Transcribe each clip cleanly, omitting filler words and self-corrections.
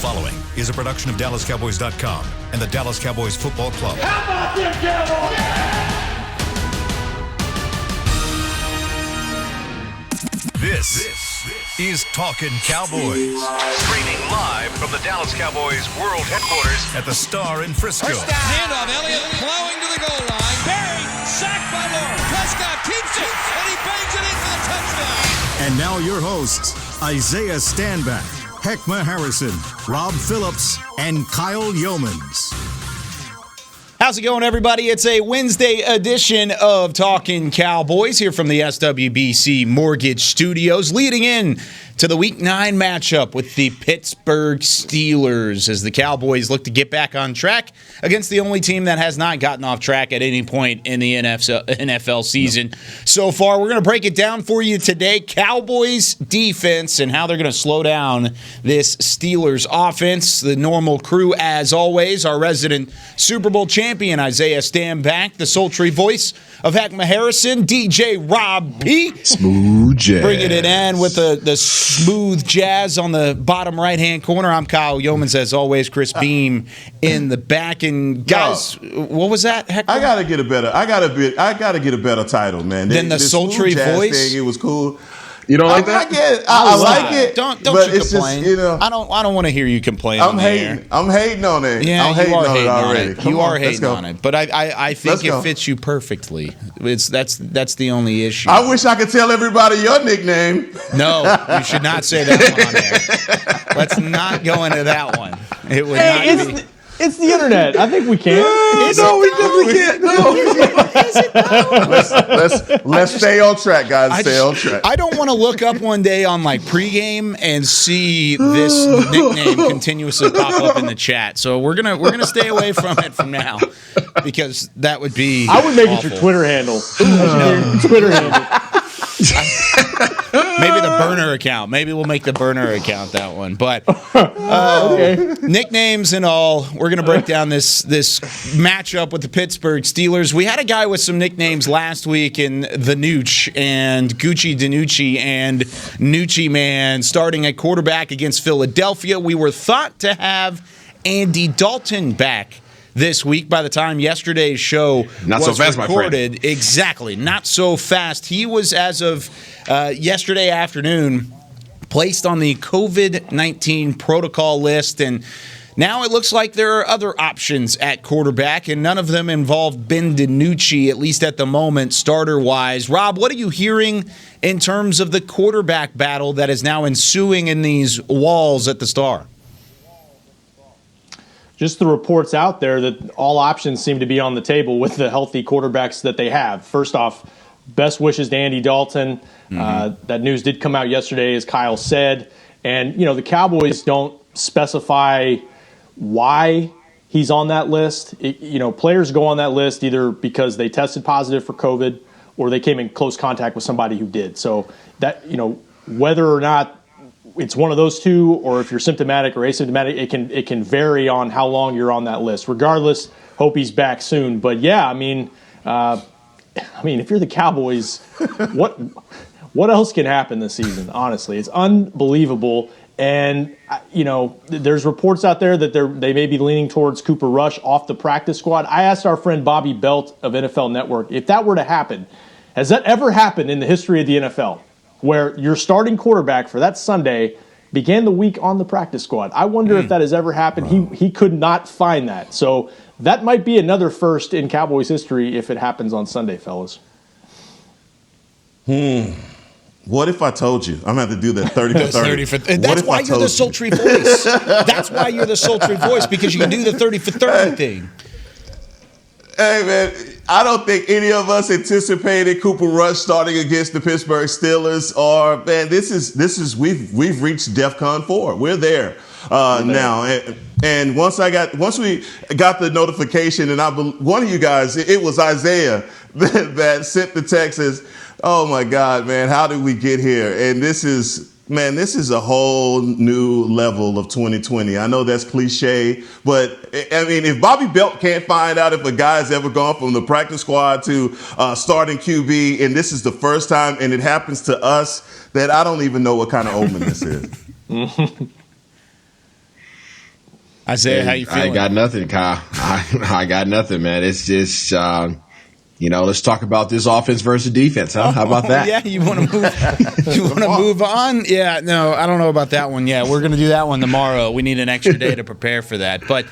following is a production of DallasCowboys.com and the Dallas Cowboys Football Club. How about them Cowboys? This is Talkin Cowboys. Streaming live from the Dallas Cowboys World Headquarters at the Star in Frisco. First down. Handoff. Elliott plowing to the goal line. Buried. Sacked by Lawrence. Prescott keeps it, and he bangs it in for the touchdown. And now your hosts, Isaiah Stanback, Heckma Harrison, Rob Phillips, and Kyle Yeomans. How's it going, everybody? It's a Wednesday edition of Talkin Cowboys here from the SWBC Mortgage Studios, leading in to the Week 9 matchup with the Pittsburgh Steelers as the Cowboys look to get back on track against the only team that has not gotten off track at any point in the NFL season so far. We're going to break it down for you today. Cowboys defense and how they're going to slow down this Steelers offense. The normal crew, as always, our resident Super Bowl champion, Isaiah Stanback, the sultry voice of Heckma Harrison, DJ Rob P. Smooth jazz. Bringing it in with the smooth jazz on the bottom right-hand corner. I'm Kyle Yeomans, as always. Chris Beam in the back. And guys, what was that? Heckma? I gotta get a better title, man. Than the sultry voice. Thing, it was cool. You don't like that? I like it. Don't but you it's complain. Just, I don't want to hear you complain. I'm hating on it. Yeah, I'm hating on it already. You are hating on it, but I think Let's it go. fits you perfectly. That's the only issue. I wish I could tell everybody your nickname. No, you should not say that on there. Let's not go into that one. It would not be. It's the internet. I think we can. We definitely can't. Let's stay on track, guys. Stay on track. I don't want to look up one day on like pregame and see this nickname continuously pop up in the chat. So we're gonna stay away from it from now because that would be. I would make awful. it your Twitter handle. Twitter handle. Maybe the burner account. Maybe we'll make the burner account that one. But nicknames and all, we're going to break down this matchup with the Pittsburgh Steelers. We had a guy with some nicknames last week in the Nooch and Gucci DiNucci and Nucci Man starting at quarterback against Philadelphia. We were thought to have Andy Dalton back this week by the time yesterday's show was recorded. My friend. Exactly. Not so fast. He was, as of yesterday afternoon, placed on the COVID-19 protocol list, and now it looks like there are other options at quarterback, and none of them involve Ben DiNucci, at least at the moment, starter-wise. Rob, what are you hearing in terms of the quarterback battle that is now ensuing in these walls at the Star? Just the reports out there that all options seem to be on the table with the healthy quarterbacks that they have. First off, best wishes to Andy Dalton. That news did come out yesterday, as Kyle said. And, the Cowboys don't specify why he's on that list. Players go on that list either because they tested positive for COVID or they came in close contact with somebody who did. So that, whether or not it's one of those two, or if you're symptomatic or asymptomatic, it can vary on how long you're on that list. Regardless, hope he's back soon. But yeah, I mean, if you're the Cowboys, what else can happen this season? Honestly, it's unbelievable. And there's reports out there that they may be leaning towards Cooper Rush off the practice squad. I asked our friend Bobby Belt of NFL Network if that were to happen. Has that ever happened in the history of the NFL? Where your starting quarterback for that Sunday began the week on the practice squad. I wonder if that has ever happened. He could not find that. So that might be another first in Cowboys history if it happens on Sunday, fellas. What if I told you? I'm going to have to do that 30 for 30. That's why you're the sultry voice. That's why you're the sultry voice, because you can do the 30 for 30 thing. Hey, man, I don't think any of us anticipated Cooper Rush starting against the Pittsburgh Steelers. Or, man, we've reached DEFCON 4. We're there now. And once we got the notification, and one of you guys, it was Isaiah that sent the text says, "Oh my God, man, how did we get here?" And this is a whole new level of 2020. I know that's cliche, but I mean, if Bobby Belt can't find out if a guy's ever gone from the practice squad to starting QB, and this is the first time, and it happens to us, that I don't even know what kind of omen this is. Isaiah, how you feeling? I got nothing, Kyle. I got nothing, man. It's just, let's talk about this offense versus defense, huh? How about that? Yeah, you want to move? You want to move on? Yeah, no, I don't know about that one. Yeah, we're going to do that one tomorrow. We need an extra day to prepare for that. But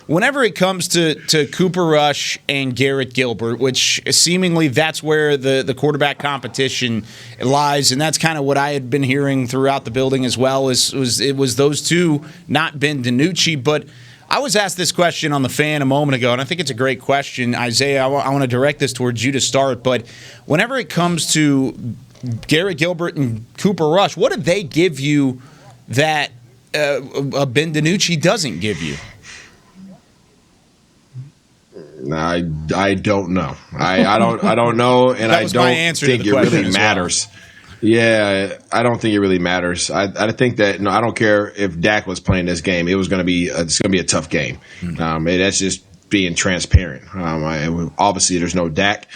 whenever it comes to Cooper Rush and Garrett Gilbert, which seemingly that's where the quarterback competition lies, and that's kind of what I had been hearing throughout the building as well, was those two, not Ben DiNucci. But I was asked this question on The Fan a moment ago, and I think it's a great question. Isaiah, I want to direct this towards you to start, but whenever it comes to Garrett Gilbert and Cooper Rush, what do they give you that Ben DiNucci doesn't give you? I don't know. I don't know, and I don't think it really matters. Yeah, I don't think it really matters. I think that I don't care if Dak was playing this game. It's going to be a tough game. And that's just being transparent. Obviously, there's no Dak,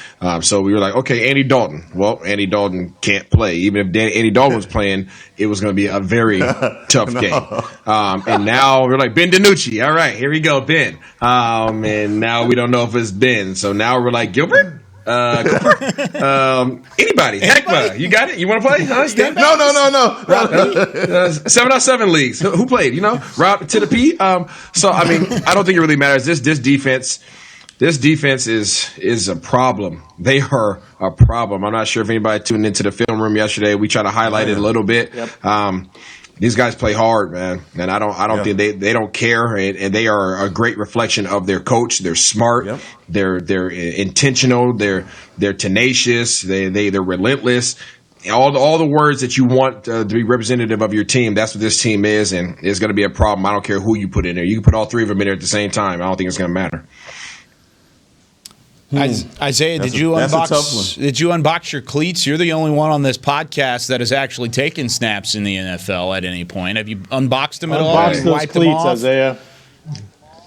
so we were like, okay, Andy Dalton. Well, Andy Dalton can't play. Even if Andy Dalton was playing, it was going to be a very tough game. And now we're like, Ben DiNucci. All right, here we go, Ben. And now we don't know if it's Ben. So now we're like, Gilbert? Cooper? Anybody? Heckma, you got it? You want to play? Huh? No. 7-on-7 leagues. Who played? Rob to the P. So I mean, I don't think it really matters. This defense is a problem. They are a problem. I'm not sure if anybody tuned into the film room yesterday. We tried to highlight it a little bit. Yep. These guys play hard, man, and I don't think they don't care, and they are a great reflection of their coach. They're smart, they're intentional, they're tenacious, they're relentless. All the words that you want to be representative of your team. That's what this team is, and it's going to be a problem. I don't care who you put in there. You can put all three of them in there at the same time. I don't think it's going to matter. Isaiah, did you unbox your cleats? You're the only one on this podcast that has actually taken snaps in the NFL at any point. Have you unboxed them at all? Unbox those cleats, Isaiah.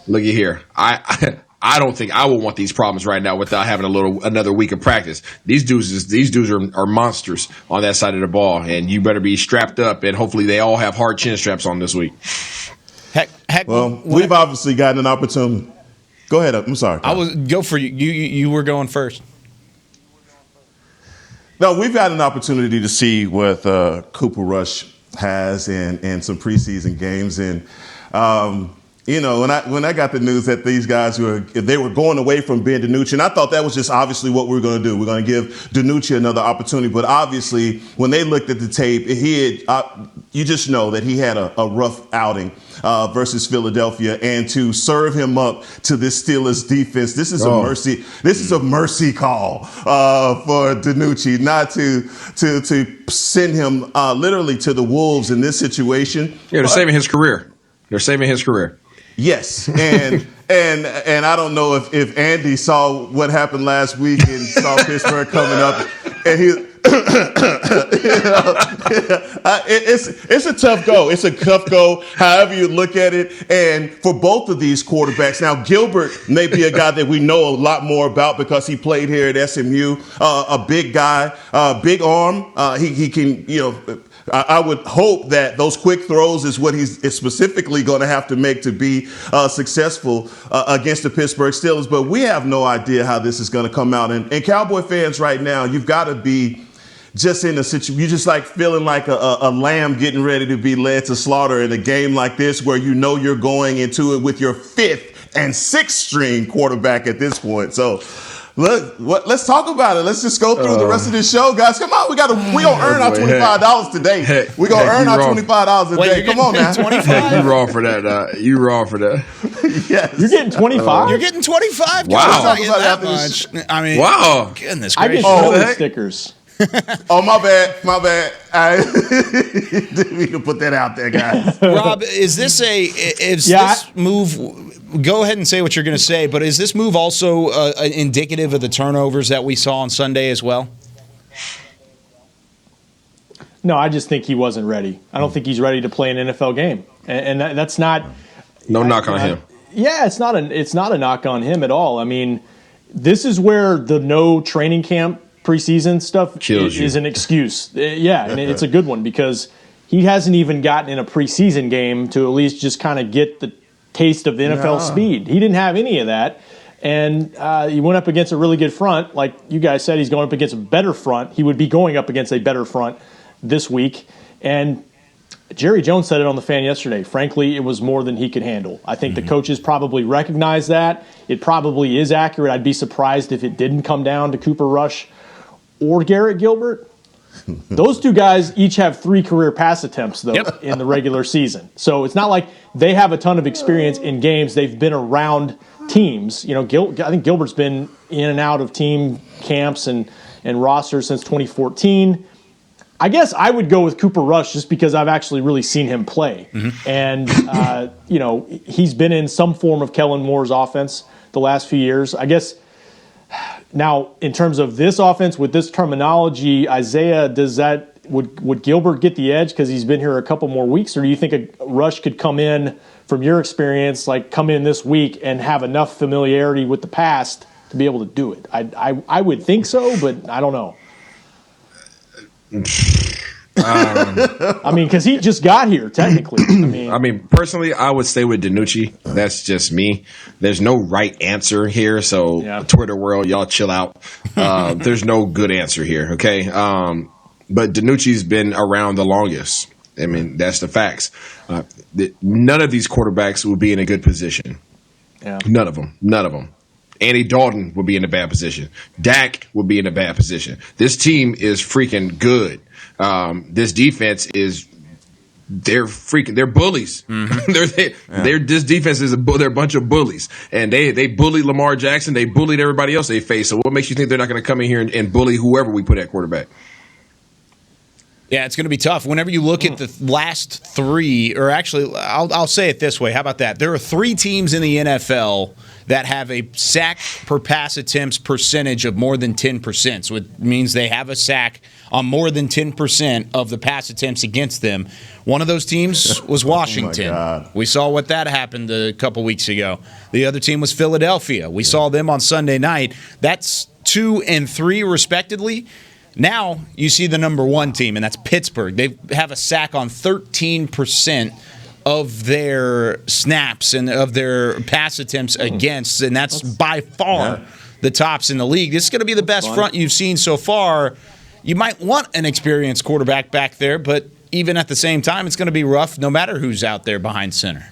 Looky here. I don't think I will want these problems right now without having another week of practice. These dudes are monsters on that side of the ball, and you better be strapped up. And hopefully, they all have hard chin straps on this week. We've obviously gotten an opportunity. Go ahead. I'm sorry. Go for you. You were going first. No, we've had an opportunity to see what Cooper Rush has in some preseason games, and when I got the news that these guys were going away from Ben DiNucci, and I thought that was just obviously what we were going to do. We're going to give DiNucci another opportunity, but obviously when they looked at the tape, you just know that he had a rough outing versus Philadelphia, and to serve him up to this Steelers defense, this is a mercy. This is a mercy call for DiNucci, not to send him literally to the wolves in this situation. Yeah, they're saving his career. They're saving his career. Yes, and I don't know if Andy saw what happened last week and saw Pittsburgh coming up, and it's a tough go. It's a tough go, however you look at it. And for both of these quarterbacks, now Gilbert may be a guy that we know a lot more about because he played here at SMU. A big guy, big arm. He can, I would hope that those quick throws is what he's specifically going to have to make to be successful against the Pittsburgh Steelers. But we have no idea how this is going to come out. And Cowboy fans right now, you've got to be just in a situation. You're just like feeling like a lamb getting ready to be led to slaughter in a game like this where you know you're going into it with your fifth and sixth string quarterback at this point. So let's talk about it. Let's just go through the rest of this show, guys. Come on, we gonna earn our $25 today. We gonna earn our $25 a day. Come on now. 25? You wrong for that. You wrong for that. Yes. You're getting 25. You're getting 25. Wow. That much. I mean, wow. Goodness I gracious. get stickers. Oh, my bad. We can put that out there, guys. Rob, this move? Go ahead and say what you're going to say, but is this move also indicative of the turnovers that we saw on Sunday as well? No, I just think he wasn't ready. I don't think he's ready to play an NFL game, and that's not. No knock on him. Yeah, it's not a knock on him at all. I mean, this is where the no training camp preseason stuff is an excuse. Yeah, and it's a good one because he hasn't even gotten in a preseason game to at least just kind of get the taste of the NFL speed. He didn't have any of that. And he went up against a really good front. Like you guys said, he's going up against a better front. He would be going up against a better front this week. And Jerry Jones said it on the Fan yesterday. Frankly, it was more than he could handle. I think the coaches probably recognize that. It probably is accurate. I'd be surprised if it didn't come down to Cooper Rush or Garrett Gilbert. Those two guys each have 3 career pass attempts, though, in the regular season. So it's not like they have a ton of experience in games. They've been around teams. I think Gilbert's been in and out of team camps and rosters since 2014. I guess I would go with Cooper Rush just because I've actually really seen him play. And, he's been in some form of Kellen Moore's offense the last few years. I guess now in terms of this offense with this terminology, Isaiah, would Gilbert get the edge because he's been here a couple more weeks? Or do you think a Rush could come in from your experience, like come in this week and have enough familiarity with the past to be able to do it? I would think so, but I don't know. Because he just got here, technically. Personally, I would stay with DiNucci. That's just me. There's no right answer here, so Twitter world, y'all chill out. There's no good answer here, okay? But DiNucci's been around the longest. That's the facts. None of these quarterbacks will be in a good position. Yeah. None of them. Andy Dalton would be in a bad position. Dak would be in a bad position. This team is freaking good. This defense they're bullies. This defense they're a bunch of bullies, and they bullied Lamar Jackson. They bullied everybody else they face. So what makes you think they're not going to come in here and bully whoever we put at quarterback? Yeah, it's going to be tough. Whenever you look at the last 3, or actually, I'll say it this way. How about that? There are 3 teams in the NFL that have a sack per pass attempts percentage of more than 10%. So it means they have a sack on more than 10% of the pass attempts against them. One of those teams was Washington. We saw what that happened a couple weeks ago. The other team was Philadelphia. We saw them on Sunday night. That's 2 and 3 respectively. Now you see the number 1 team, and that's Pittsburgh. They have a sack on 13% of their snaps and of their pass attempts against, and that's by far the tops in the league. This is going to be the best front you've seen so far. You might want an experienced quarterback back there, but even at the same time, it's going to be rough no matter who's out there behind center.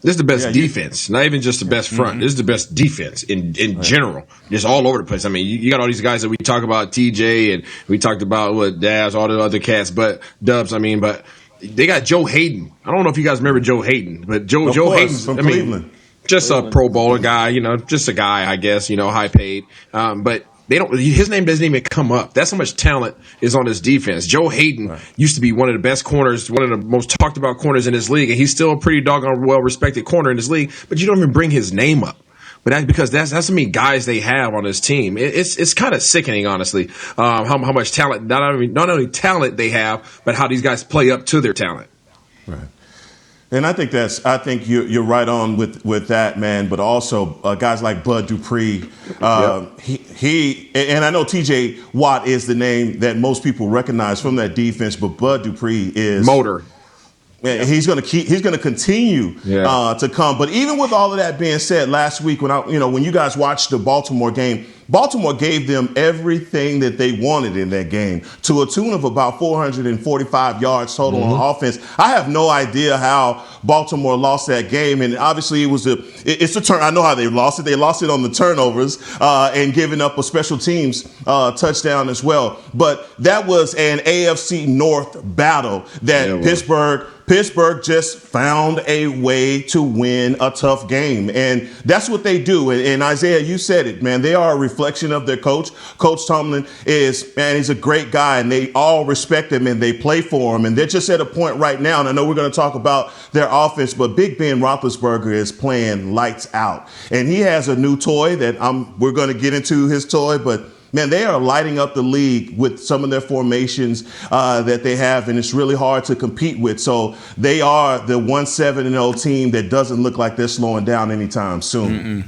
This is the best defense, not even just the best front. This is the best defense in general, just all over the place. You got all these guys that we talk about, TJ, and we talked about Daz, all the other cats, but Dubs. But they got Joe Hayden. I don't know if you guys remember Joe Hayden, but Joe Hayden from Cleveland, just a Pro Bowler guy, just a guy, I guess, high paid, but. His name doesn't even come up. That's how much talent is on this defense. Joe Hayden used to be one of the best corners, one of the most talked about corners in this league, and he's still a pretty doggone well-respected corner in this league, but you don't even bring his name up. But that's because that's how many guys they have on this team. It's kind of sickening, honestly, how much talent, not only talent they have, but how these guys play up to their talent. Right. And I think you're right on with that, man. But also guys like Bud Dupree, he and I know T.J. Watt is the name that most people recognize from that defense, but Bud Dupree is motor. He's going to continue to come. But even with all of that being said, last week when you guys watched the Baltimore game, Baltimore gave them everything that they wanted in that game to a tune of about 445 yards total on offense. I have no idea how Baltimore lost that game, and obviously it's a turn. I know how they lost it. They lost it on the turnovers and giving up a special teams touchdown as well. But that was an AFC North battle that Pittsburgh just found a way to win a tough game. And that's what they do. And Isaiah, you said it, man. They are a reflection of their coach. Coach Tomlin he's a great guy, and they all respect him and they play for him. And they're just at a point right now, and I know we're going to talk about their offense, but Big Ben Roethlisberger is playing lights out. And he has a new toy that we're going to get into his toy, but man, they are lighting up the league with some of their formations that they have, and it's really hard to compete with. So they are the 1-7-0 team that doesn't look like they're slowing down anytime soon.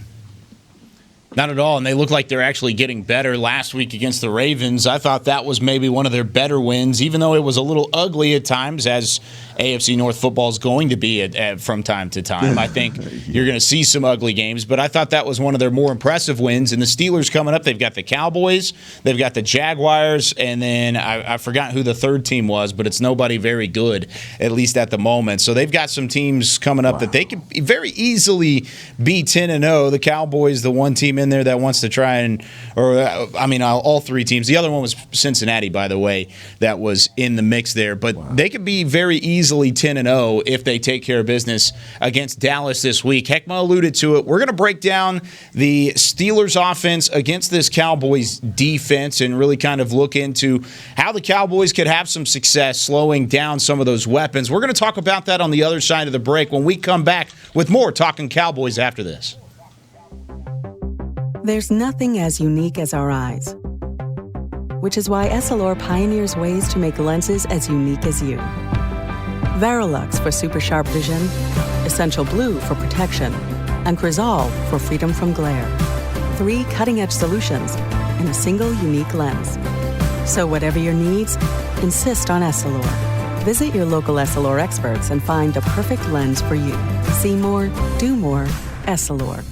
Not at all, and they look like they're actually getting better. Last week against the Ravens, I thought that was maybe one of their better wins, even though it was a little ugly at times, as AFC North football is going to be from time to time. I think you're going to see some ugly games, but I thought that was one of their more impressive wins. And the Steelers coming up, they've got the Cowboys, they've got the Jaguars, and then I forgot who the third team was, but it's nobody very good, at least at the moment. So they've got some teams coming up that they could very easily be 10-0. The Cowboys, the one team in there that wants to try all three teams. The other one was Cincinnati, by the way, that was in the mix there. But they could be very easily 10-0 if they take care of business against Dallas this week. Heckma alluded to it. We're going to break down the Steelers offense against this Cowboys defense and really kind of look into how the Cowboys could have some success slowing down some of those weapons. We're going to talk about that on the other side of the break when we come back with more Talkin' Cowboys after this. There's nothing as unique as our eyes, which is why Essilor pioneers ways to make lenses as unique as you. Verilux for super sharp vision, Essential Blue for protection, and Crizal for freedom from glare. 3 cutting-edge solutions in a single unique lens. So whatever your needs, insist on Essilor. Visit your local Essilor experts and find the perfect lens for you. See more, do more, Essilor.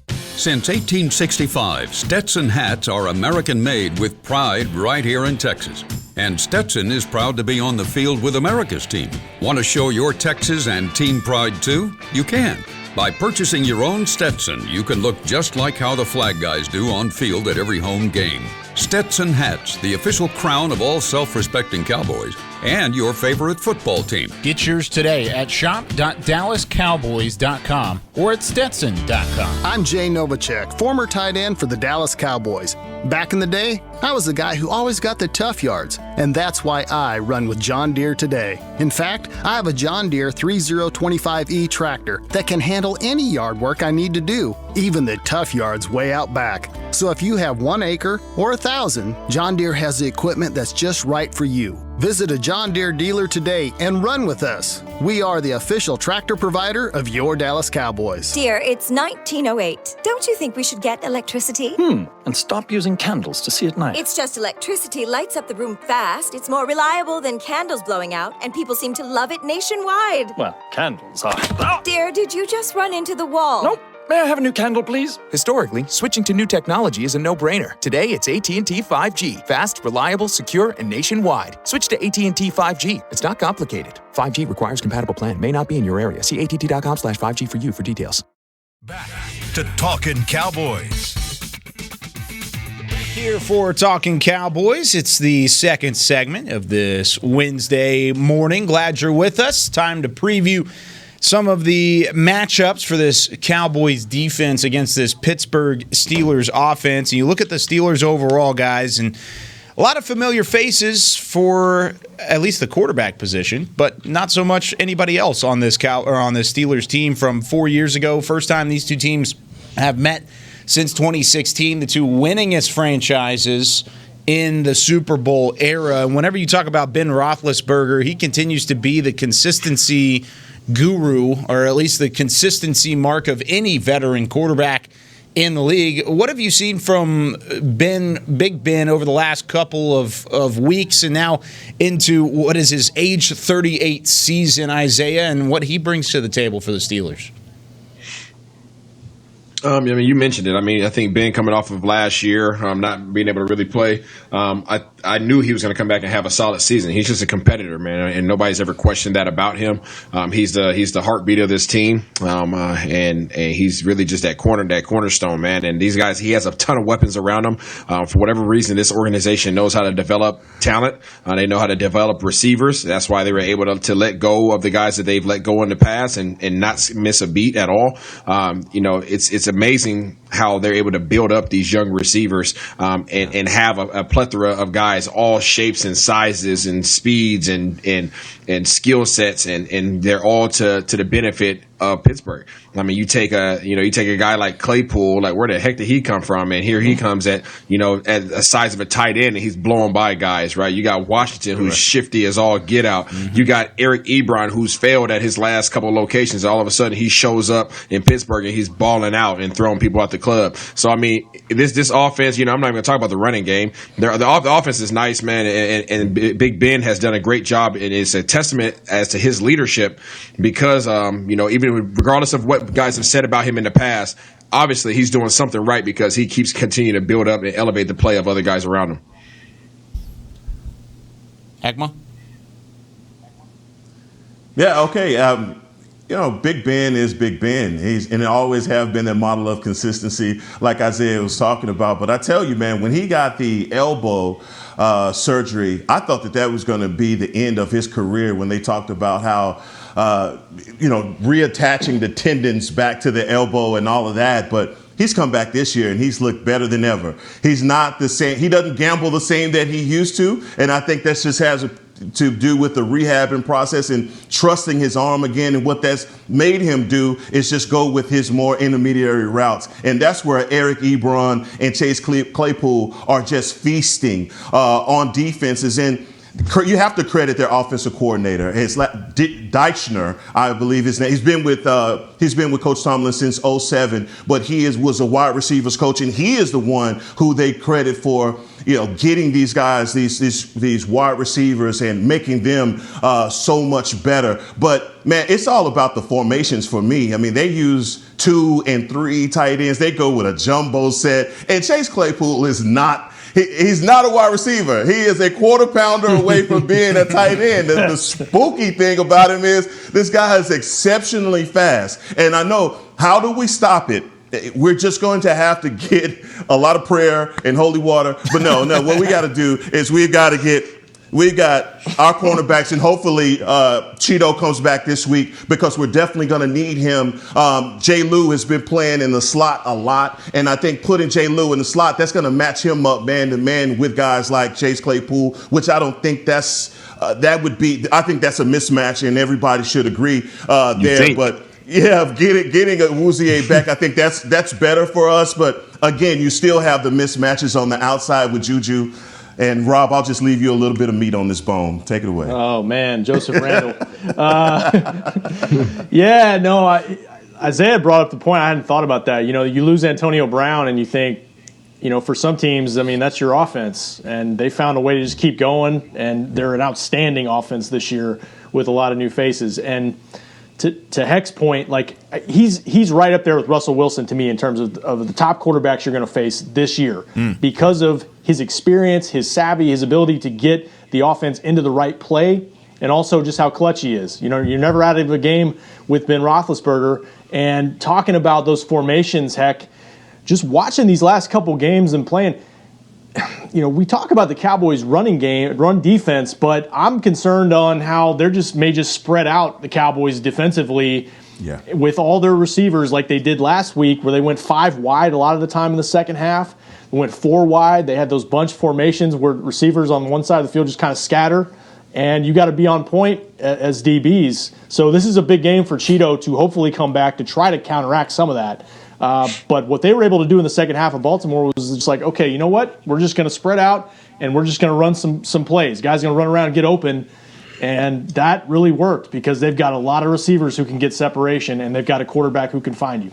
Since 1865, Stetson hats are American-made with pride right here in Texas. And Stetson is proud to be on the field with America's team. Want to show your Texas and team pride too? You can. By purchasing your own Stetson, you can look just like how the flag guys do on field at every home game. Stetson hats, the official crown of all self-respecting Cowboys, and your favorite football team. Get yours today at shop.dallascowboys.com or at stetson.com. I'm Jay Novacek, former tight end for the Dallas Cowboys. Back in the day, I was the guy who always got the tough yards, and that's why I run with John Deere today. In fact, I have a John Deere 3025E tractor that can handle any yard work I need to do, even the tough yards way out back. So if you have 1 acre or 1,000, John Deere has the equipment that's just right for you. Visit a John Deere dealer today and run with us. We are the official tractor provider of your Dallas Cowboys. Dear, it's 1908. Don't you think we should get electricity? And stop using candles to see at night. It's just electricity lights up the room fast. It's more reliable than candles blowing out, and people seem to love it nationwide. Well, candles are... Dear, did you just run into the wall? Nope. May I have a new candle, please? Historically, switching to new technology is a no-brainer. Today, it's AT&T 5G. Fast, reliable, secure, and nationwide. Switch to AT&T 5G. It's not complicated. 5G requires compatible plan. May not be in your area. See att.com/5G for you for details. Back to Talkin' Cowboys. Here for Talkin' Cowboys. It's the second segment of this Wednesday morning. Glad you're with us. Time to preview some of the matchups for this Cowboys defense against this Pittsburgh Steelers offense. And you look at the Steelers overall, guys, and a lot of familiar faces for at least the quarterback position, but not so much anybody else on this Steelers team from 4 years ago. First time these two teams have met since 2016, the two winningest franchises in the Super Bowl era. And whenever you talk about Ben Roethlisberger, he continues to be the consistency guru, or at least the consistency mark of any veteran quarterback in the league. What have you seen from Big Ben over the last couple of weeks and now into what is his age 38 season, Isaiah, and what he brings to the table for the Steelers? You mentioned it. I think Ben coming off of last year, not being able to really play, I knew he was going to come back and have a solid season. He's just a competitor, man, and nobody's ever questioned that about him. He's the heartbeat of this team, and he's really just that cornerstone, man. And these guys, he has a ton of weapons around him. For whatever reason, this organization knows how to develop talent. They know how to develop receivers. That's why they were able to let go of the guys that they've let go in the past and not miss a beat at all. It's amazing how they're able to build up these young receivers and have a plethora of guys, all shapes and sizes and speeds and skill sets, and they're all to the benefit Pittsburgh. I mean, you take a guy like Claypool, like where the heck did he come from? And here he comes at the size of a tight end, and he's blowing by guys, right? You got Washington, who's shifty as all get out. Mm-hmm. You got Eric Ebron, who's failed at his last couple of locations. All of a sudden, he shows up in Pittsburgh and he's balling out and throwing people out the club. So I mean, this offense, I'm not even going to talk about the running game. The offense is nice, man, and Big Ben has done a great job, and it's a testament as to his leadership because, even regardless of what guys have said about him in the past, obviously he's doing something right because he keeps continuing to build up and elevate the play of other guys around him. Heckma? Yeah, okay. Big Ben is Big Ben. And always have been a model of consistency, like Isaiah was talking about. But I tell you, man, when he got the elbow surgery, I thought that was going to be the end of his career when they talked about how, reattaching the tendons back to the elbow and all of that. But he's come back this year and he's looked better than ever. He's not the same. He doesn't gamble the same that he used to. And I think that just has to do with the rehabbing process and trusting his arm again. And what that's made him do is just go with his more intermediary routes. And that's where Eric Ebron and Chase Claypool are just feasting on defenses. And you have to credit their offensive coordinator. It's like Deichner, I believe his name. He's been with Coach Tomlin since 2007, but he was a wide receivers coach, and he is the one who they credit for, getting these guys, these wide receivers, and making them so much better. But man, it's all about the formations for me. I mean, they use 2 and 3 tight ends. They go with a jumbo set, and Chase Claypool is not. He's not a wide receiver. He is a quarter pounder away from being a tight end. The spooky thing about him is this guy is exceptionally fast. And I know, how do we stop it? We're just going to have to get a lot of prayer and holy water. But no, what we got to do is we've got our cornerbacks, and hopefully Cheeto comes back this week because we're definitely going to need him. Jay Lou has been playing in the slot a lot, and I think putting Jay Lou in the slot, that's going to match him up man to man with guys like Chase Claypool, which I don't think I think that's a mismatch, and everybody should agree there. But yeah, getting a Wouzier back, I think that's better for us. But again, you still have the mismatches on the outside with Juju. And Rob, I'll just leave you a little bit of meat on this bone. Take it away. Oh man, Joseph Randall. Isaiah brought up the point. I hadn't thought about that. You lose Antonio Brown, and you think, for some teams, I mean, that's your offense, and they found a way to just keep going, and they're an outstanding offense this year with a lot of new faces. And to Heck's point, like he's right up there with Russell Wilson to me in terms of the top quarterbacks you're going to face this year because of his experience, his savvy, his ability to get the offense into the right play, and also just how clutch he is. You're never out of a game with Ben Roethlisberger. And talking about those formations, Heck, just watching these last couple games and playing, we talk about the Cowboys' run defense, but I'm concerned on how they may just spread out the Cowboys defensively with all their receivers like they did last week, where they went 5 wide a lot of the time in the second half. They went 4 wide. They had those bunch formations where receivers on one side of the field just kind of scatter, and you got to be on point as DBs. So this is a big game for Cheeto to hopefully come back to try to counteract some of that. But what they were able to do in the second half of Baltimore was just like, okay, you know what? We're just going to spread out, and we're just going to run some plays. Guys are going to run around and get open, and that really worked because they've got a lot of receivers who can get separation, and they've got a quarterback who can find you.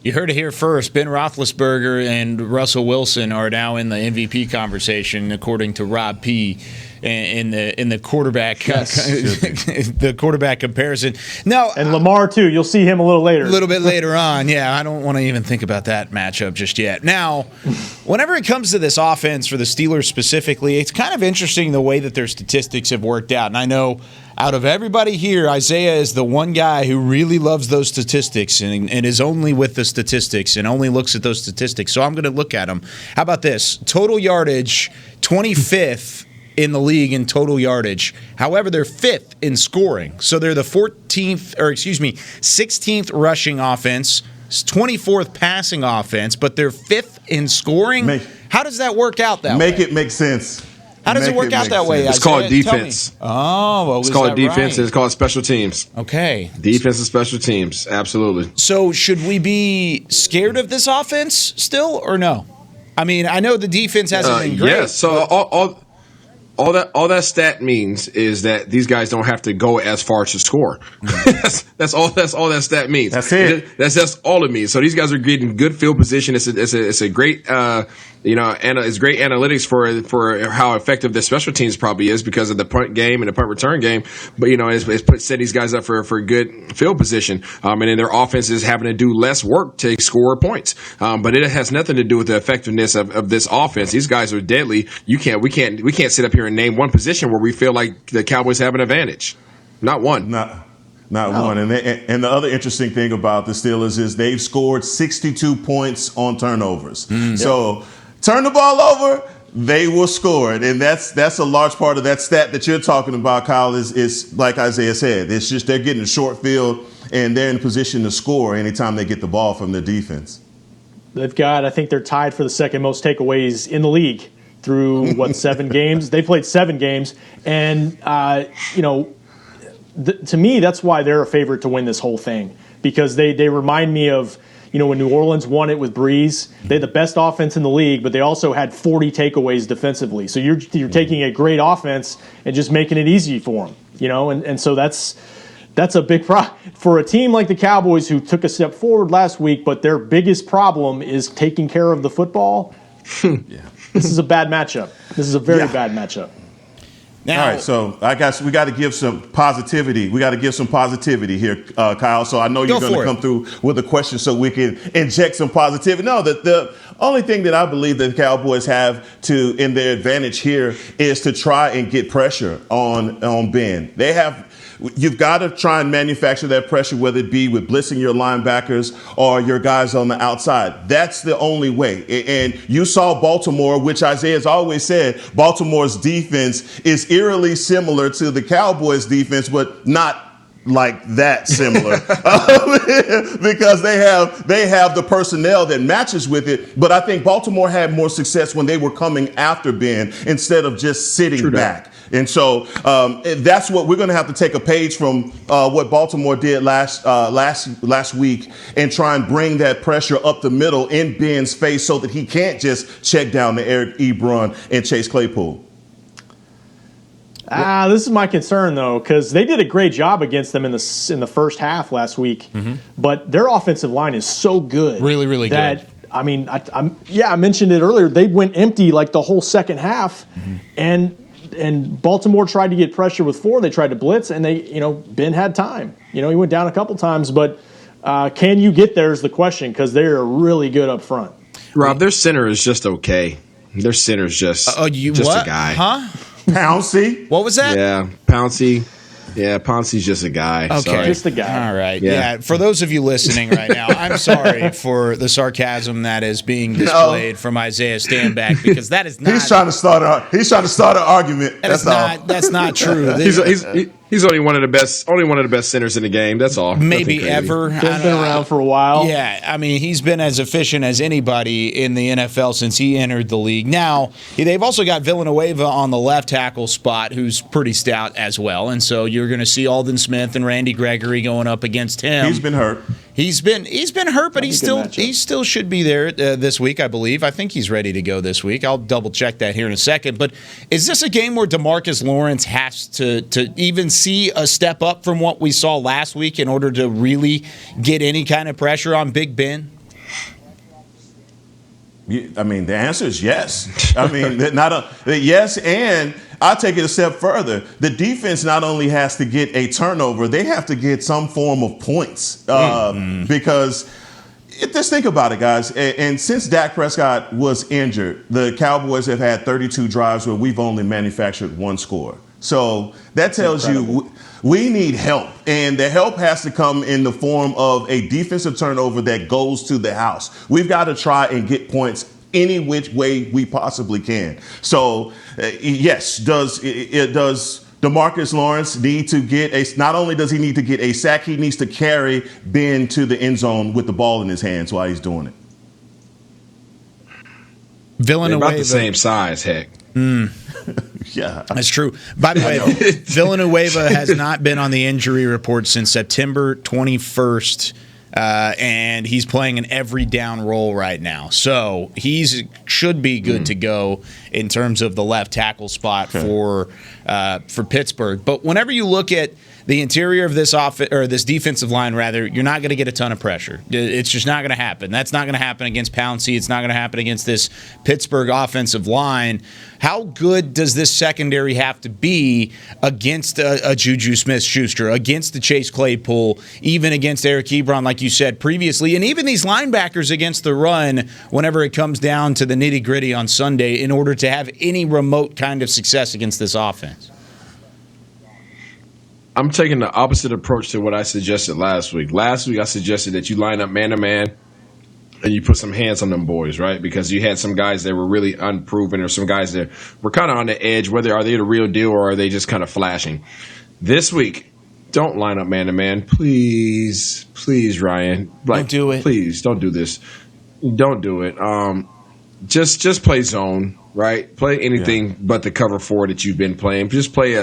You heard it here first. Ben Roethlisberger and Russell Wilson are now in the MVP conversation, according to Rob P. in the quarterback the quarterback comparison. No, and Lamar too. You'll see him a little bit later on. Yeah, I don't want to even think about that matchup just yet. Now, whenever it comes to this offense for the Steelers specifically, it's kind of interesting the way that their statistics have worked out. And I know out of everybody here, Isaiah is the one guy who really loves those statistics and is only with the statistics and only looks at those statistics. So I'm going to look at them. How about this? Total yardage, 25th in the league in total yardage. However, they're 5th in scoring. So they're the 16th rushing offense, 24th passing offense, but they're 5th in scoring. How does that work out that way? Make it make sense. How does it work out that way? It's called defense. Oh, it's called defense. Right? And it's called special teams. Okay, defense and special teams. Absolutely. So, should we be scared of this offense still, or no? I mean, I know the defense hasn't been great. Yes. So all that stat means is that these guys don't have to go as far to score. that's all that stat means. That's it. That's all it means. So these guys are getting good field position. It's a great it's great analytics for how effective the special teams probably is because of the punt game and the punt return game. But it's set these guys up for good field position. And then their offense is having to do less work to score points. But it has nothing to do with the effectiveness of this offense. These guys are deadly. We can't sit up here and name one position where we feel like the Cowboys have an advantage. Not one. Not one. And the other interesting thing about the Steelers is they've scored 62 points on turnovers. So turn the ball over, they will score it. And that's a large part of that stat that you're talking about, Kyle, is like Isaiah said. It's just they're getting a short field and they're in position to score anytime they get the ball from their defense. I think they're tied for the second most takeaways in the league through, 7 games? They played 7 games. And, to me, that's why they're a favorite to win this whole thing. Because they remind me of, when New Orleans won it with Breeze, they had the best offense in the league, but they also had 40 takeaways defensively. So you're taking a great offense and just making it easy for them, and so that's a big problem for a team like the Cowboys who took a step forward last week, but their biggest problem is taking care of the football. This is a bad matchup. This is a very bad matchup. Now, all right, so I guess we got to give some positivity. We got to give some positivity here, Kyle. So I know you're going to come through with a question so we can inject some positivity. No, the only thing that I believe that the Cowboys have in their advantage here is to try and get pressure on Ben. You've got to try and manufacture that pressure, whether it be with blitzing your linebackers or your guys on the outside. That's the only way. And you saw Baltimore, which Isaiah has always said, Baltimore's defense is eerily similar to the Cowboys' defense, but not like that similar because they have the personnel that matches with it. But I think Baltimore had more success when they were coming after Ben instead of just sitting back. And so that's what we're going to have to take a page from what Baltimore did last week and try and bring that pressure up the middle in Ben's face so that he can't just check down to Eric Ebron and Chase Claypool. This is my concern, though, because they did a great job against them in the first half last week. But their offensive line is so good. Really, really good. I mean, I mentioned it earlier. They went empty like the whole second half. And Baltimore tried to get pressure with 4. They tried to blitz, and Ben had time. He went down a couple times. But can you get there is the question because they are really good up front. Rob, their center is just okay. Their center is just a guy. Huh? Pouncey? What was that? Yeah, Pouncey. Yeah, Pouncey's just a guy. Okay. Sorry. Just a guy. All right. Yeah. For those of you listening right now, I'm sorry for the sarcasm that is being displayed from Isaiah Standback because that is not. He's trying to start an argument. That's not true. He's only one of the best centers in the game. That's all. Maybe ever. He's been around for a while. Yeah, I mean, he's been as efficient as anybody in the NFL since he entered the league. Now, they've also got Villanueva on the left tackle spot, who's pretty stout as well. And so you're going to see Aldon Smith and Randy Gregory going up against him. He's been hurt. He's been hurt, but he still should be there this week, I believe. I think he's ready to go this week. I'll double check that here in a second. But is this a game where DeMarcus Lawrence has to even see a step up from what we saw last week in order to really get any kind of pressure on Big Ben? I mean, the answer is yes. I mean, yes, and I'll take it a step further. The defense not only has to get a turnover, they have to get some form of points because just think about it, guys. And since Dak Prescott was injured, the Cowboys have had 32 drives where we've only manufactured 1 score. So that tells you we need help, and the help has to come in the form of a defensive turnover that goes to the house. We've got to try and get points any which way we possibly can. So, yes, does DeMarcus Lawrence need to get not only does he need to get a sack, he needs to carry Ben to the end zone with the ball in his hands while he's doing it. They're about the same size, heck. Yeah, that's true. By the way, Villanueva has not been on the injury report since September 21st. And he's playing an every down role right now. So should be good to go in terms of the left tackle spot for Pittsburgh. But whenever you look at the interior of this this defensive line, rather, you're not going to get a ton of pressure. It's just not going to happen. That's not going to happen against Pouncey. It's not going to happen against this Pittsburgh offensive line. How good does this secondary have to be against a Juju Smith-Schuster, against the Chase Claypool, even against Eric Ebron, like you said previously, and even these linebackers against the run whenever it comes down to the nitty-gritty on Sunday in order to have any remote kind of success against this offense? I'm taking the opposite approach to what I suggested last week. Last week, I suggested that you line up man-to-man and you put some hands on them boys, right? Because you had some guys that were really unproven or some guys that were kind of on the edge. Whether are they the real deal or are they just kind of flashing? This week, don't line up man-to-man. Please, Ryan. Don't do it. Please, don't do this. Don't do it. Just play zone, right? Play anything but the cover 4 that you've been playing. Just play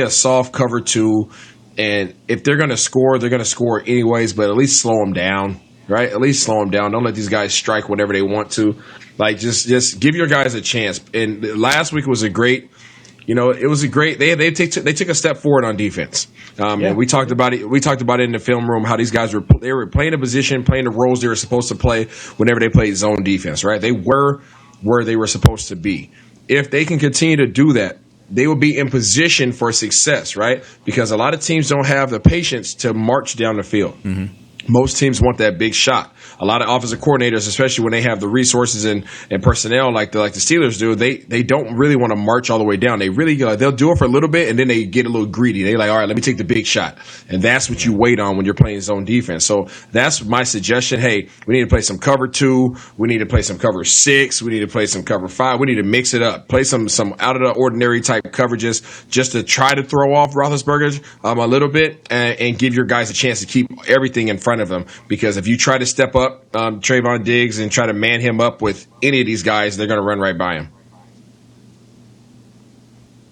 a soft cover 2, and if they're going to score, they're going to score anyways, but at least slow them down, right? At least slow them down. Don't let these guys strike whenever they want to. Like, just give your guys a chance. And last week was a great – it was a great – they took a step forward on defense. And we talked about it. We talked about it in the film room, how these guys were playing a position, playing the roles they were supposed to play whenever they played zone defense, right? They were where they were supposed to be. If they can continue to do that, they will be in position for success, right? Because a lot of teams don't have the patience to march down the field. Mm-hmm. Most teams want that big shot. A lot of offensive coordinators, especially when they have the resources and personnel like the Steelers do, they don't really want to march all the way down. They really they'll do it for a little bit and then they get a little greedy. They like, all right, let me take the big shot, and that's what you wait on when you're playing zone defense. So that's my suggestion. Hey, we need to play some cover 2. We need to play some cover 6. We need to play some cover 5. We need to mix it up. Play some out of the ordinary type coverages just to try to throw off Roethlisberger a little bit and give your guys a chance to keep everything in front of them, because if you try to step up Trayvon Diggs and try to man him up with any of these guys, they're going to run right by him.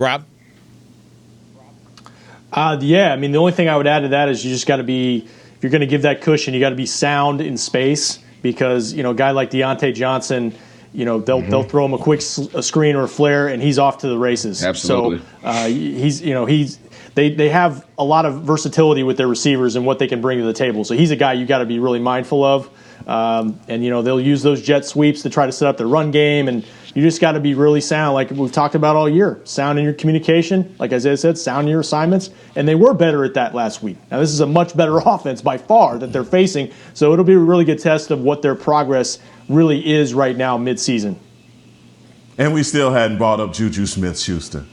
Rob? I mean, the only thing I would add to that is you just got to be, if you're going to give that cushion, you got to be sound in space, because, a guy like Deontay Johnson, they'll throw him a screen or a flare and he's off to the races. Absolutely. So They have a lot of versatility with their receivers and what they can bring to the table. So he's a guy you got to be really mindful of. And they'll use those jet sweeps to try to set up their run game, and you just got to be really sound, like we've talked about all year. Sound in your communication, like Isaiah said, sound in your assignments, and they were better at that last week. Now this is a much better offense by far that they're facing, so it'll be a really good test of what their progress really is right now mid-season. And we still hadn't brought up Juju Smith-Schuster.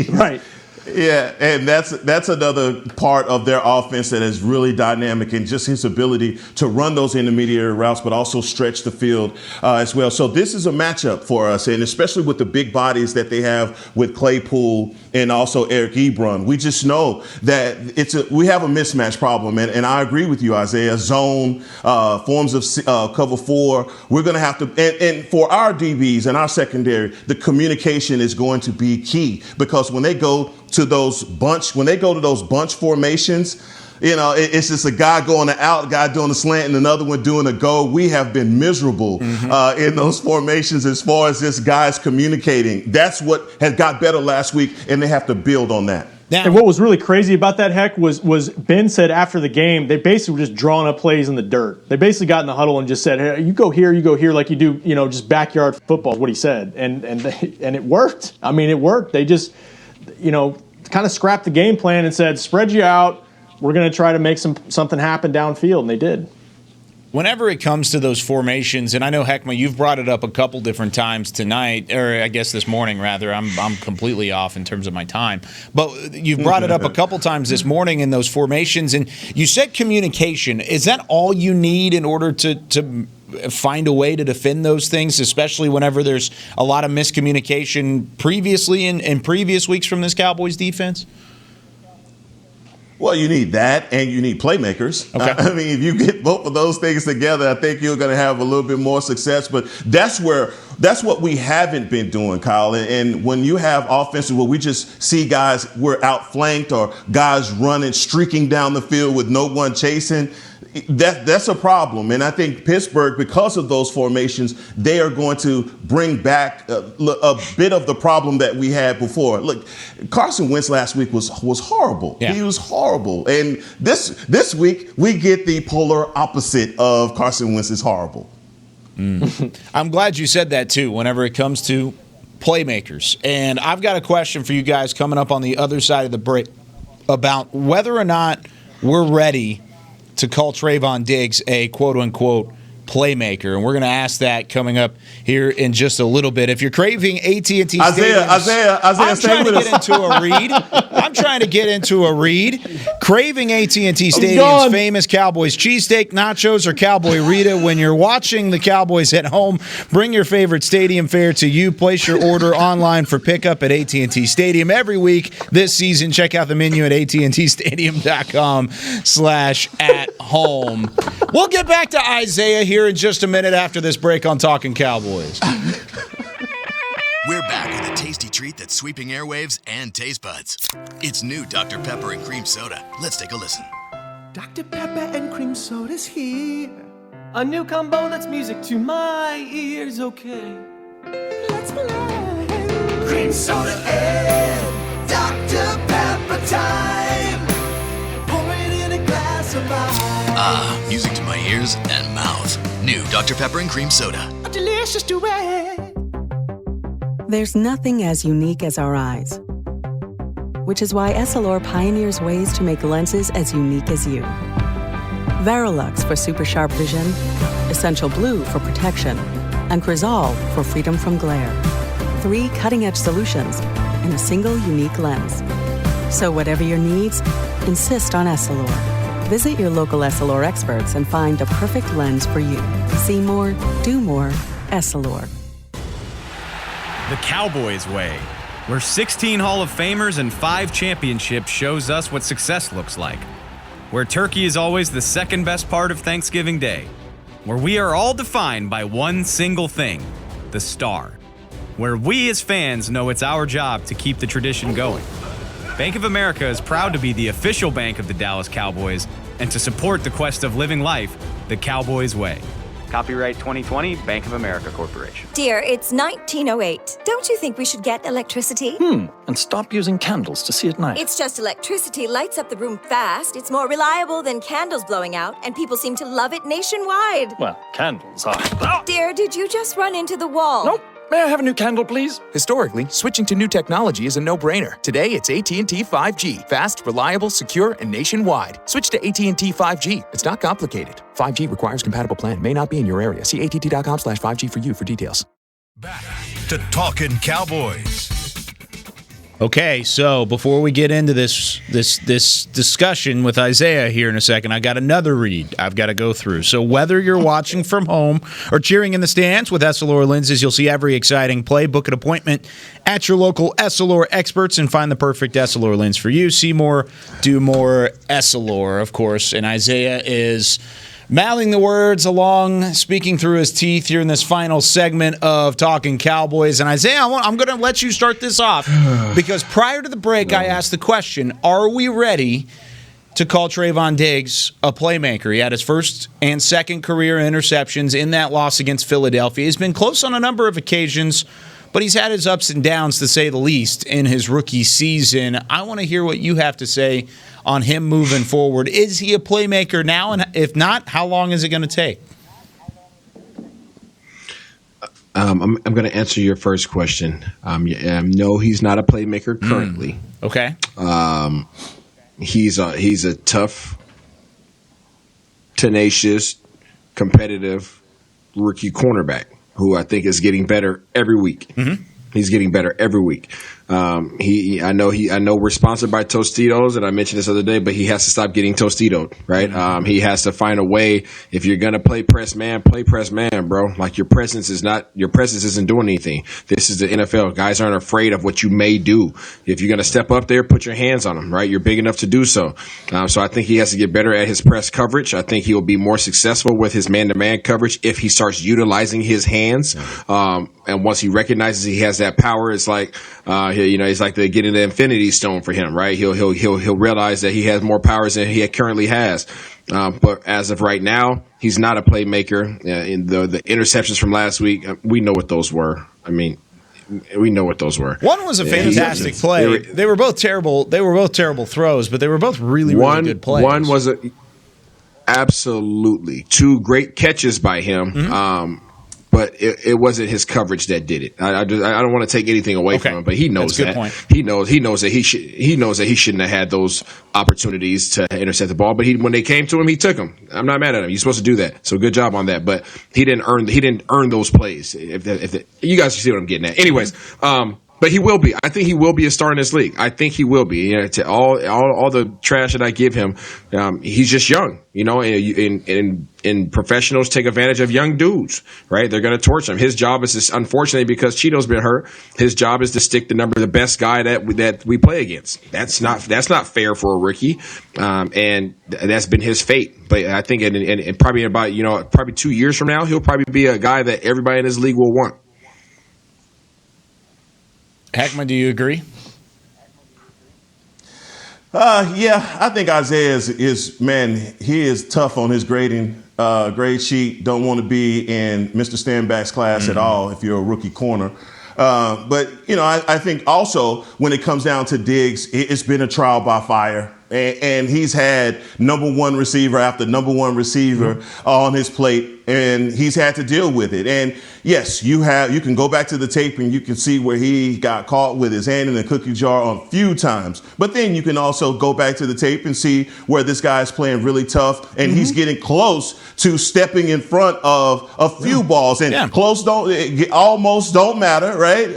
Right. Yeah, and that's another part of their offense that is really dynamic, and just his ability to run those intermediate routes, but also stretch the field as well. So this is a matchup for us, and especially with the big bodies that they have with Claypool and also Eric Ebron. We just know that we have a mismatch problem, and I agree with you, Isaiah. Zone, forms of cover 4, we're going to have to, and for our DBs and our secondary, the communication is going to be key, because when they go to those bunch formations, it's just a guy going to out, guy doing the slant, and another one doing a go. We have been miserable in those formations as far as this guys communicating. That's what has got better last week, and they have to build on that. Now, and what was really crazy about that, Heck, was Ben said after the game, they basically were just drawing up plays in the dirt. They basically got in the huddle and just said, hey, you go here, like you do, just backyard football is what he said. And it worked. I mean, it worked. They just, kind of scrapped the game plan and said, spread you out. We're going to try to make something happen downfield, and they did. Whenever it comes to those formations, and I know, Heckma, you've brought it up a couple different times tonight, or I guess this morning, rather. I'm completely off in terms of my time. But you've brought it up a couple times this morning in those formations, and you said communication. Is that all you need in order to find a way to defend those things, especially whenever there's a lot of miscommunication previously in previous weeks from this Cowboys defense? Well, you need that, and you need playmakers. Okay. I mean, if you get both of those things together, I think you're going to have a little bit more success. But that's what we haven't been doing, Kyle. And when you have offenses where we just see guys, we're outflanked, or guys running, streaking down the field with no one chasing, that's a problem. And I think Pittsburgh, because of those formations, they are going to bring back a bit of the problem that we had before. Look, Carson Wentz last week was horrible. Yeah. He was horrible. And this week, we get the polar opposite of Carson Wentz is horrible. I'm glad you said that, too, whenever it comes to playmakers. And I've got a question for you guys coming up on the other side of the break about whether or not we're ready to call Trayvon Diggs a quote-unquote playmaker. And we're going to ask that coming up here in just a little bit. If you're craving AT&T Stadium, Isaiah, I'm trying to get into a read. I'm trying to get into a read. Craving AT&T Stadium's famous Cowboys cheesesteak, nachos, or Cowboy Rita. When you're watching the Cowboys at home, bring your favorite stadium fare to you. Place your order online for pickup at AT&T Stadium every week this season. Check out the menu at AT&TStadium.com/at-home. We'll get back to Isaiah here in just a minute after this break on Talkin Cowboys. We're back with a tasty treat that's sweeping airwaves and taste buds. It's new Dr. Pepper and Cream Soda. Let's take a listen. Dr. Pepper and Cream Soda's here. A new combo that's music to my ears, okay. Let's play. Cream Soda and Dr. Pepper time. Pour it in a glass of ice. Ah, music to my ears and mouth. New Dr. Pepper and Cream Soda. A delicious duet. There's nothing as unique as our eyes, which is why Essilor pioneers ways to make lenses as unique as you. Verilux for super sharp vision, Essential Blue for protection, and Crizal for freedom from glare. 3 cutting-edge solutions in a single unique lens. So whatever your needs, insist on Essilor. Visit your local Essilor experts and find the perfect lens for you. See more, do more, Essilor. The Cowboys way, where 16 Hall of Famers and 5 championships shows us what success looks like. Where turkey is always the second best part of Thanksgiving Day. Where we are all defined by one single thing, the star. Where we as fans know it's our job to keep the tradition going. Bank of America is proud to be the official bank of the Dallas Cowboys and to support the quest of living life the Cowboys way. Copyright 2020, Bank of America Corporation. Dear, it's 1908. Don't you think we should get electricity? And stop using candles to see at night. It's just electricity lights up the room fast. It's more reliable than candles blowing out, and people seem to love it nationwide. Well, candles are... Dear, did you just run into the wall? Nope. May I have a new candle, please? Historically, switching to new technology is a no-brainer. Today, it's AT&T 5G. Fast, reliable, secure, and nationwide. Switch to AT&T 5G. It's not complicated. 5G requires compatible plan. May not be in your area. See att.com/5G for you for details. Back to Talkin Cowboys. Okay, so before we get into this discussion with Isaiah here in a second, I got another read I've got to go through. So whether you're watching from home or cheering in the stands with Essilor lenses, you'll see every exciting play. Book an appointment at your local Essilor experts and find the perfect Essilor lens for you. See more, do more, Essilor, of course. And Isaiah is mouthing the words along, speaking through his teeth here in this final segment of Talkin Cowboys. And Isaiah, I'm going to let you start this off because prior to the break, I asked the question, are we ready to call Trayvon Diggs a playmaker? He had his first and second career interceptions in that loss against Philadelphia. He's been close on a number of occasions, but he's had his ups and downs, to say the least, in his rookie season. I want to hear what you have to say on him moving forward. Is he a playmaker now? And if not, how long is it going to take? I'm going to answer your first question. No, he's not a playmaker currently. Okay. He's a tough, tenacious, competitive rookie cornerback who I think is getting better every week. Mm-hmm. He's getting better every week. I know we're sponsored by Tostitos, and I mentioned this other day, but he has to stop getting Tostitoed, right? He has to find a way. If you're gonna play press man, bro. Like your presence isn't doing anything. This is the NFL. Guys aren't afraid of what you may do. If you're gonna step up there, put your hands on them, right? You're big enough to do so. So I think he has to get better at his press coverage. I think he'll be more successful with his man-to-man coverage if he starts utilizing his hands. And once he recognizes he has that power, it's like, it's like getting the Infinity Stone for him, right? He'll realize that he has more powers than he currently has. But as of right now, he's not a playmaker. In the interceptions from last week, we know what those were. I mean, we know what those were. One was a fantastic play. They were both terrible. They were both terrible throws, but they were both really good plays. One was absolutely 2 great catches by him. But it wasn't his coverage that did it. I don't want to take anything away from him, but he knows that. Point. He knows that he shouldn't have had those opportunities to intercept the ball. But when they came to him, he took them. I'm not mad at him. You're supposed to do that. So good job on that. But he didn't earn those plays. If you guys see what I'm getting at. Anyways, but he will be. I think he will be a star in this league. I think he will be. To all the trash that I give him, he's just young. And professionals take advantage of young dudes, right? They're going to torch him. His job is, unfortunately, because Cheeto's been hurt, his job is to stick the best guy that we play against. That's not fair for a rookie, and that's been his fate. But I think in probably about probably 2 years from now, he'll probably be a guy that everybody in his league will want. Heckman, do you agree? Yeah, I think Isaiah is man. He is tough on his grade sheet. Don't want to be in Mr. Stanback's class at all if you're a rookie corner. But I think also when it comes down to Diggs, it's been a trial by fire. And he's had number one receiver after number one receiver on his plate, and he's had to deal with it. And yes, you can go back to the tape and you can see where he got caught with his hand in the cookie jar a few times. But then you can also go back to the tape and see where this guy's playing really tough, and he's getting close to stepping in front of a few balls. And close almost don't matter, right?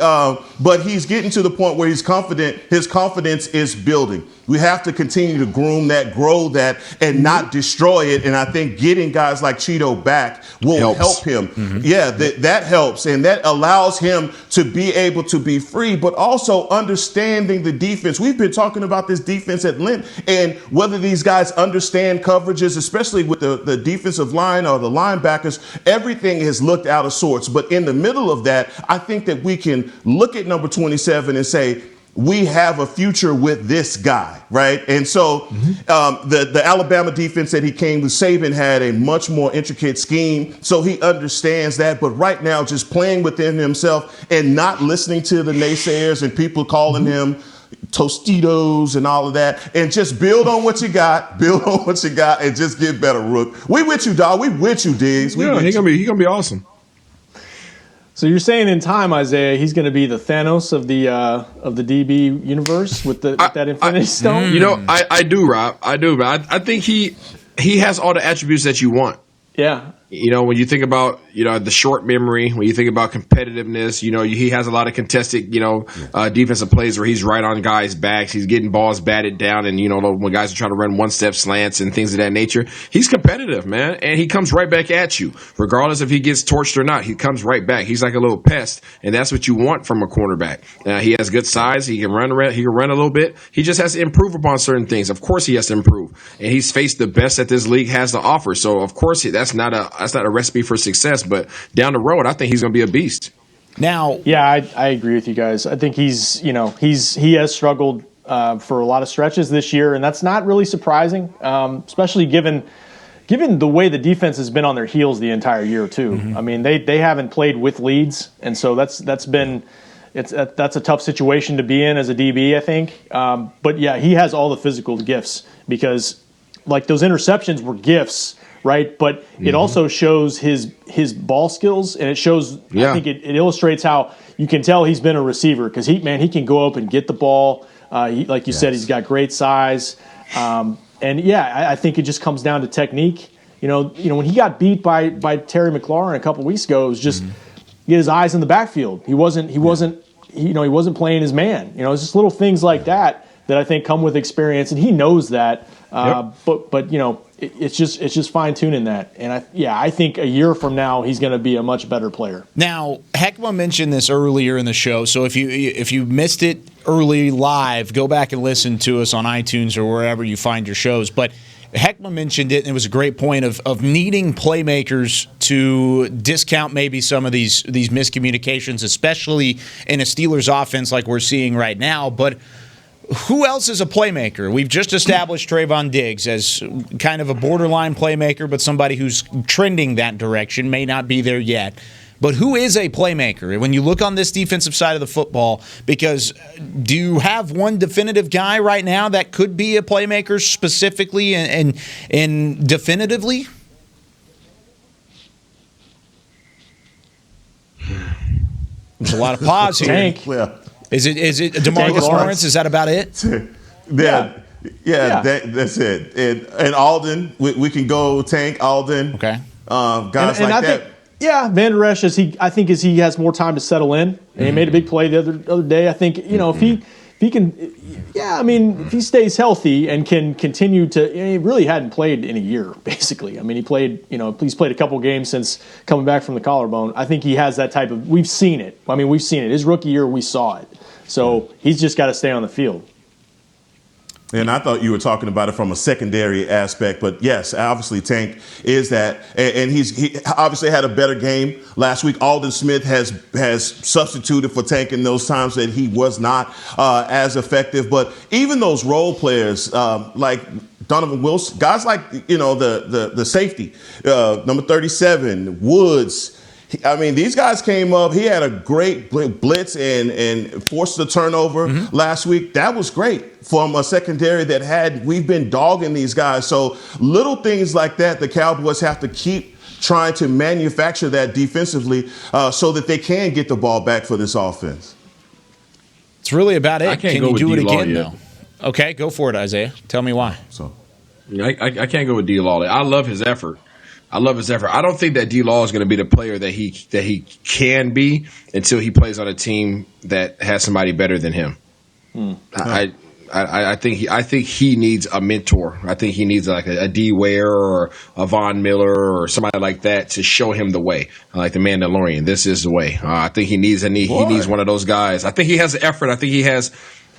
But he's getting to the point where he's confident. His confidence is building. We have to continue to groom that, grow that, and not destroy it. And I think getting guys like Cheeto back will help him. Yeah, that helps. And that allows him to be able to be free, but also understanding the defense. We've been talking about this defense at length and whether these guys understand coverages, especially with the defensive line or the linebackers. Everything has looked out of sorts. But in the middle of that, I think that we can look at number 27 and say, we have a future with this guy, right? And so the Alabama defense that he came with, Saban had a much more intricate scheme, so he understands that. But right now, just playing within himself and not listening to the naysayers and people calling him Tostitos and all of that, and just build on what you got, and just get better, Rook. We with you, dog. We with you, Diggs. He's gonna be awesome. So you're saying in time, Isaiah, he's going to be the Thanos of the DB universe with that Infinity Stone? I do, Rob. I do, but I think he has all the attributes that you want. Yeah. When you think about, the short memory, when you think about competitiveness, he has a lot of contested, defensive plays where he's right on guys' backs. He's getting balls batted down. And, when guys are trying to run one-step slants and things of that nature, he's competitive, man. And he comes right back at you. Regardless if he gets torched or not, he comes right back. He's like a little pest. And that's what you want from a cornerback. He has good size. He can run around. He can run a little bit. He just has to improve upon certain things. Of course he has to improve. And he's faced the best that this league has to offer. So, of course, that's not a recipe for success, but down the road, I think he's going to be a beast. Now, yeah, I agree with you guys. I think he has struggled for a lot of stretches this year, and that's not really surprising, especially given the way the defense has been on their heels the entire year too. I mean, they haven't played with leads, and so that's a tough situation to be in as a DB, I think. But yeah, he has all the physical gifts because, like, those interceptions were gifts. Right, but it also shows his ball skills, and it shows. I think it illustrates how you can tell he's been a receiver because he can go up and get the ball. Like you said, he's got great size, and I think it just comes down to technique. When he got beat by Terry McLaurin a couple weeks ago, it was just get his eyes in the backfield. He wasn't he wasn't playing his man. It's just little things like that I think come with experience, and he knows that. But it's just fine tuning that, and I think a year from now he's going to be a much better player. Now, Heckma mentioned this earlier in the show, so if you missed it early live, go back and listen to us on iTunes or wherever you find your shows. But Heckma mentioned it, and it was a great point of needing playmakers to discount maybe some of these miscommunications, especially in a Steelers offense like we're seeing right now. But who else is a playmaker? We've just established Trayvon Diggs as kind of a borderline playmaker, but somebody who's trending that direction, may not be there yet. But who is a playmaker when you look on this defensive side of the football? Because do you have one definitive guy right now that could be a playmaker specifically and definitively? There's a lot of pause here. Tank. Is it DeMarcus Lawrence? Is that about it? Yeah. That's it. And Alden, we can go Tank, Alden. Okay. Guys like that. Van Der Esch, I think he has more time to settle in, and he made a big play the other day. I think if he can, if he stays healthy and can continue to, he really hadn't played in a year basically. I mean, he's played a couple games since coming back from the collarbone. I think he has that type of. We've seen it. His rookie year, we saw it. So he's just got to stay on the field. And I thought you were talking about it from a secondary aspect, but yes, obviously Tank is that, and he obviously had a better game last week. Aldon Smith has substituted for Tank in those times that he was not as effective. But even those role players like Donovan Wilson, guys like the safety, number 37, Woods. These guys came up. He had a great blitz and forced the turnover last week. That was great from a secondary that we've been dogging these guys. So little things like that, the Cowboys have to keep trying to manufacture that defensively so that they can get the ball back for this offense. It's really about it. Can you do it again, though? Okay, go for it, Isaiah. Tell me why. I can't go with D-Law. I love his effort. I don't think that D-Law is going to be the player that he can be until he plays on a team that has somebody better than him. I think he needs a mentor. I think he needs like a D. Ware or a Von Miller or somebody like that to show him the way. Like the Mandalorian, this is the way. I think he needs one of those guys. I think he has the effort. I think he has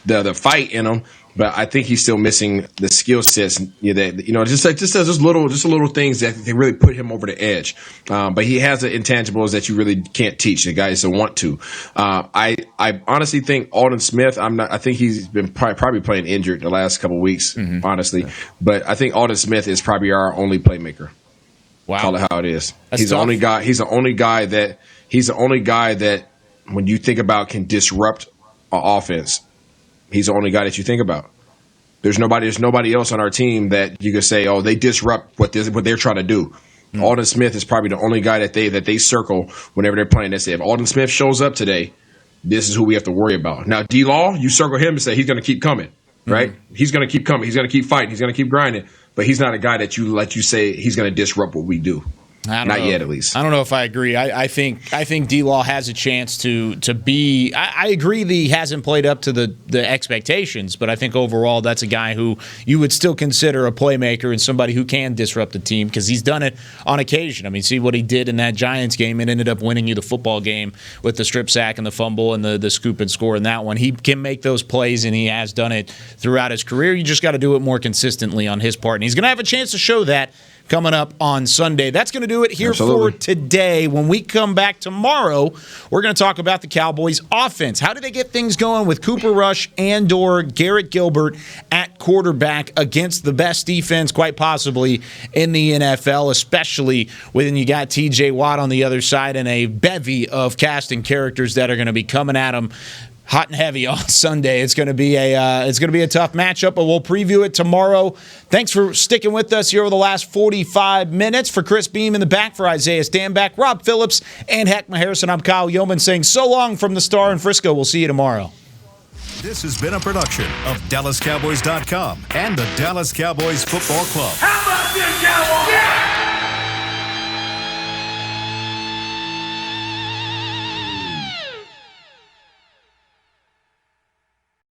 the fight in him. But I think he's still missing the skill sets just little things that they really put him over the edge. But he has the intangibles that you really can't teach. The guy doesn't want to. I honestly think Aldon Smith. I think he's been probably playing injured the last couple of weeks. Honestly, but I think Aldon Smith is probably our only playmaker. Wow, call it how it is. That's he's tough. the only guy. He's the only guy that when you think about can disrupt an offense. He's the only guy that you think about. There's nobody else on our team that you could say, oh, they disrupt what they're trying to do. Aldon Smith is probably the only guy that they circle whenever they're playing. They say, if Aldon Smith shows up today, this is who we have to worry about. Now, D-Law, you circle him and say he's going to keep coming, right? He's going to keep coming. He's going to keep fighting. He's going to keep grinding. But he's not a guy that you say he's going to disrupt what we do. Not yet, at least. I don't know if I agree. I think D-Law has a chance to be. I agree that he hasn't played up to the expectations, but I think overall that's a guy who you would still consider a playmaker and somebody who can disrupt the team because he's done it on occasion. I mean, see what he did in that Giants game and ended up winning you the football game with the strip sack and the fumble and the scoop and score in that one. He can make those plays, and he has done it throughout his career. You just got to do it more consistently on his part, and he's going to have a chance to show that coming up on Sunday. That's going to do it here for today. When we come back tomorrow, we're going to talk about the Cowboys' offense. How do they get things going with Cooper Rush and/or Garrett Gilbert at quarterback against the best defense, quite possibly, in the NFL, especially when you got T.J. Watt on the other side and a bevy of casting characters that are going to be coming at him hot and heavy on Sunday. It's going to be a tough matchup, but we'll preview it tomorrow. Thanks for sticking with us here over the last 45 minutes. For Chris Beam in the back, for Isaiah Stanback, Rob Phillips, and Heckma Harrison, I'm Kyle Yeoman saying so long from the Star in Frisco. We'll see you tomorrow. This has been a production of DallasCowboys.com and the Dallas Cowboys Football Club. How about this, Cowboys? Yeah!